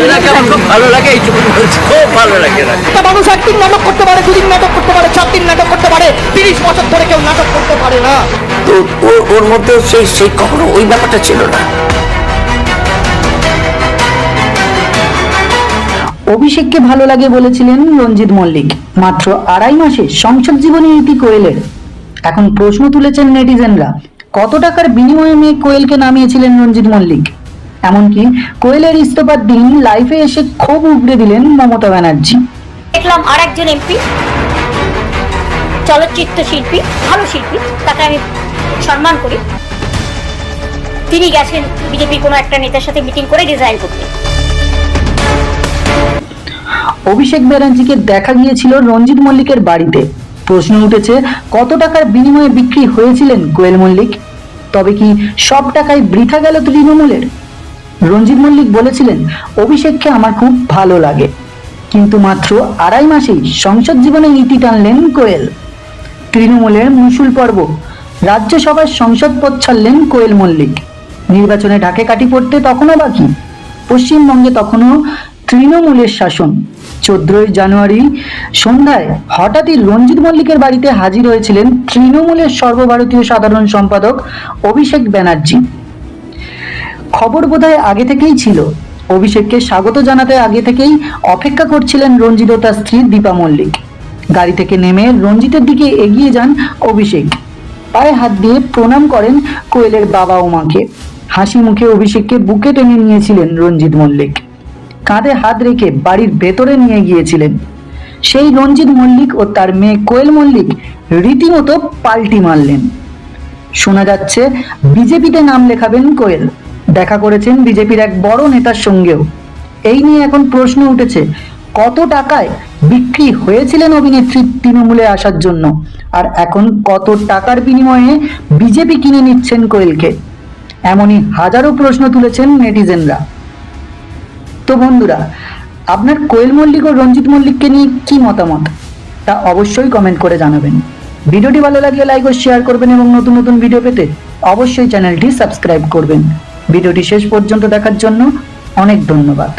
এনাকে আমার খুব ভালো লাগে, এইটুকু বলছি, খুব ভালো লাগে এনাকে। একটা মানুষ একদিন নাটক করতে পারে, দুদিন নাটক করতে পারে, 4 দিন নাটক করতে পারে, 30 বছর ধরে কেউ নাটক করতে পারে না। তো ওর মধ্যে সেই কখনো ওই ব্যাপারটা ছিল না। অভিষেককে ভালো লাগে বলেছিলেন রঞ্জিত মল্লিক। মাত্র 2.5 মাসে সংসদ জীবনে ইতি কোয়েলের। এখন প্রশ্ন তুলেছেন নেটিজেনরা, কত টাকার বিনিময়ে মেয়ে কোয়েলকে নামিয়েছিলেন রঞ্জিত মল্লিক। এমনকি কোয়েলের ইস্তফার দিন লাইভে এসে ক্ষোভ উগড়ে দিলেন মমতা ব্যানার্জি। দেখলাম আর একজন এমপি, চলচ্চিত্র শিল্পী, ভালো শিল্পী, তাকে আমি সম্মান করি, তিনি গেছেন বিজেপির কোনো একটা নেতার সাথে মিটিং করে রিজাইন করতে। অভিষেক ব্যানার্জিকে দেখা গিয়েছিল রঞ্জিত মল্লিকের বাড়িতে। প্রশ্ন উঠেছে, কত টাকার বিনিময়ে বিক্রি হয়েছিলেন কোয়েল মল্লিক? তবে কি সব টাকায় বৃথা গেল তৃণমূলের? রঞ্জিত মল্লিক বলেছিলেন, অভিষেককে আমার খুব ভালো লাগে, কিন্তু মাত্র 2.5 মাসেই সংসদ জীবনে ইতি টানলেন কোয়েল। তৃণমূলের মুসুল পর্ব, রাজ্যসভার সংসদ পদ ছাড়লেন কোয়েল মল্লিক। নির্বাচনে ঢাকে কাঠি পড়তে তখনও বাকি। পশ্চিমবঙ্গে তখনও তৃণমূলের শাসন। 14 জানুয়ারি সন্ধ্যায় হঠাৎই রঞ্জিত মল্লিকের বাড়িতে হাজির হয়েছিলেন তৃণমূলের সর্বভারতীয় সাধারণ সম্পাদক অভিষেক ব্যানার্জি। খবর বোধহয় আগে থেকেই ছিল। অভিষেককে স্বাগত জানাতে আগে থেকেই অপেক্ষা করছিলেন রঞ্জিত ও তার স্ত্রী দীপা মল্লিক। গাড়ি থেকে নেমে রঞ্জিতের দিকে এগিয়ে যান অভিষেক। পায়ে হাত দিয়ে প্রণাম করেন কোয়েলের বাবা ও মাকে। হাসি মুখে অভিষেককে বুকে টেনে নিয়েছিলেন রঞ্জিত মল্লিক। কাঁধে হাত রেখে বাড়ির ভেতরে নিয়ে গিয়েছিলেন। সেই রঞ্জিত মল্লিক ও তার মেয়ে কোয়েল মল্লিক রীতিমতো পাল্টি মারলেন। শোনা যাচ্ছে বিজেপিতে নাম লেখাবেন কোয়েল। দেখা করেছেন বিজেপির এক বড় নেতার সঙ্গেও। এই নিয়ে এখন প্রশ্ন উঠেছে, কত টাকায় বিক্রি হয়েছিলেন অভিনেত্রী তৃণমূলে আসার জন্য, আর এখন কত টাকার বিনিময়ে বিজেপি কিনে নিচ্ছেন কোয়েলকে? এমনই হাজারো প্রশ্ন তুলেছেন নেটিজেনরা। তো বন্ধুরা, আপনার কোয়েল মল্লিক ও রঞ্জিত মল্লিককে নিয়ে কি মতামত তা অবশ্যই কমেন্ট করে জানাবেন। ভিডিওটি ভালো লাগলে লাইক ও শেয়ার করবেন এবং নতুন নতুন ভিডিও পেতে অবশ্যই চ্যানেলটি সাবস্ক্রাইব করবেন। ভিডিওটি শেষ পর্যন্ত দেখার জন্য অনেক ধন্যবাদ।